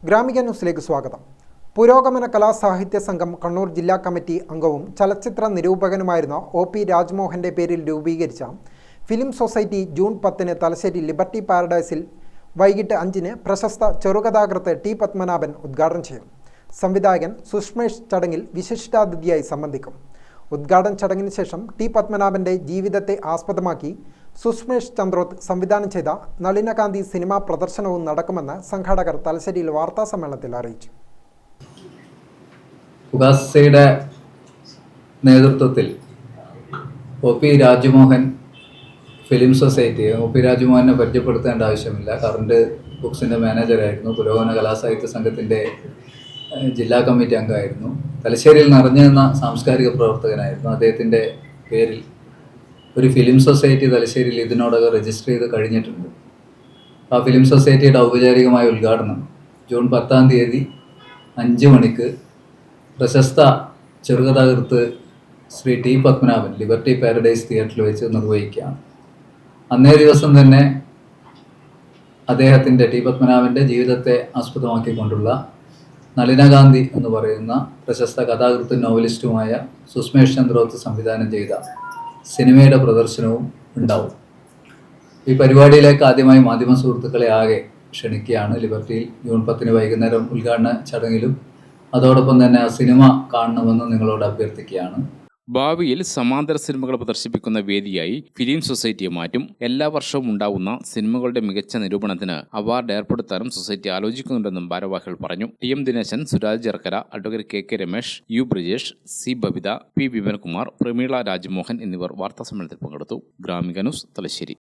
ഗ്രാമിക ന്യൂസിലേക്ക് സ്വാഗതം. പുരോഗമന കലാസാഹിത്യ സംഘം കണ്ണൂർ ജില്ലാ കമ്മിറ്റി അംഗവും ചലച്ചിത്ര നിരൂപകനുമായിരുന്ന ഒ.പി. രാജ്മോഹന്റെ പേരിൽ രൂപീകരിച്ച film society June 10 Thalassery Liberty പാരഡൈസിൽ വൈകിട്ട് 5 പ്രശസ്ത ചെറുകഥാകൃത്ത് ടി പത്മനാഭൻ ഉദ്ഘാടനം ചെയ്യും. സംവിധായകൻ സുഷ്മേഷ് ചടങ്ങിൽ വിശിഷ്ടാതിഥിയായി സംബന്ധിക്കും. ഉദ്ഘാടന ചടങ്ങിന് ശേഷം ടി പത്മനാഭന്റെ ജീവിതത്തെ ആസ്പദമാക്കി സുഷ്മേഷ് ചന്ദ്രോത്ത് സംവിധാനം ചെയ്ത നളിനകാന്തി സിനിമാ പ്രദർശനവും നടക്കുമെന്ന് സംഘാടകർ തലശ്ശേരിയിൽ വാർത്താസമ്മേളനത്തിൽ അറിയിച്ചു. ഉഗാസയുടെ നേതൃത്വത്തിൽ ഒ.പി. Rajmohan film society, O P. രാജ്മോഹനെ പരിചയപ്പെടുത്തേണ്ട ആവശ്യമില്ല. കറണ്ട് ബുക്സിൻ്റെ മാനേജറായിരുന്നു. പുരോഗമന കലാസാഹിത്യ സംഘത്തിൻ്റെ ജില്ലാ കമ്മിറ്റി അംഗമായിരുന്നു. തലശ്ശേരിയിൽ നിറഞ്ഞു നിന്ന സാംസ്കാരിക പ്രവർത്തകനായിരുന്നു. അദ്ദേഹത്തിൻ്റെ പേരിൽ ഒരു ഫിലിം സൊസൈറ്റി തലശ്ശേരിയിൽ ഇതിനോടകം രജിസ്റ്റർ ചെയ്ത് കഴിഞ്ഞിട്ടുണ്ട്. ആ ഫിലിം സൊസൈറ്റിയുടെ ഔപചാരികമായ ഉദ്ഘാടനം ജൂൺ 10 5 മണിക്ക് പ്രശസ്ത ചെറുകഥാകൃത്ത് ശ്രീ ടി പത്മനാഭൻ ലിബർട്ടി പാരഡൈസ് തിയേറ്ററിൽ വെച്ച് നിർവഹിക്കുകയാണ്. അന്നേ ദിവസം തന്നെ അദ്ദേഹത്തിൻ്റെ ടി പത്മനാഭൻ്റെ ജീവിതത്തെ ആസ്പദമാക്കിക്കൊണ്ടുള്ള നളിനകാന്തി എന്ന് പറയുന്ന പ്രശസ്ത കഥാകൃത്തും നോവലിസ്റ്റുമായ സുഷ്മേഷ് ചന്ദ്രോത്ത് സംവിധാനം ചെയ്ത സിനിമയുടെ പ്രദർശനവും ഉണ്ടാവും. ഈ പരിപാടിയിലേക്ക് ആദ്യമായി മാധ്യമ സുഹൃത്തുക്കളെ ആകെ ക്ഷണിക്കുകയാണ്. ലിബർട്ടിയിൽ ജൂൺ 10 വൈകുന്നേരം ഉദ്ഘാടന ചടങ്ങിലും അതോടൊപ്പം തന്നെ ആ സിനിമ കാണണമെന്ന് നിങ്ങളോട് അഭ്യർത്ഥിക്കുകയാണ്. ഭാവിയിൽ സമാന്തര സിനിമകൾ പ്രദർശിപ്പിക്കുന്ന വേദിയായി ഫിലിം സൊസൈറ്റിയെ മാറ്റും. എല്ലാ വർഷവും ഉണ്ടാവുന്ന സിനിമകളുടെ മികച്ച നിരൂപണത്തിന് അവാർഡ് ഏർപ്പെടുത്താനും സൊസൈറ്റി ആലോചിക്കുന്നുണ്ടെന്നും ഭാരവാഹികൾ പറഞ്ഞു. ടി.എം. ദിനേശൻ, സുരാജ് ജർക്കര, അഡ്വക്കേറ്റ് കെ.കെ. രമേശ്, യു. ബ്രിജേഷ്, സി. ബബിത, പി. വിപൻകുമാർ, പ്രമീള രാജ്മോഹൻ എന്നിവർ വാർത്താസമ്മേളനത്തിൽ പങ്കെടുത്തു. ഗ്രാമിക ന്യൂസ്, തലശ്ശേരി.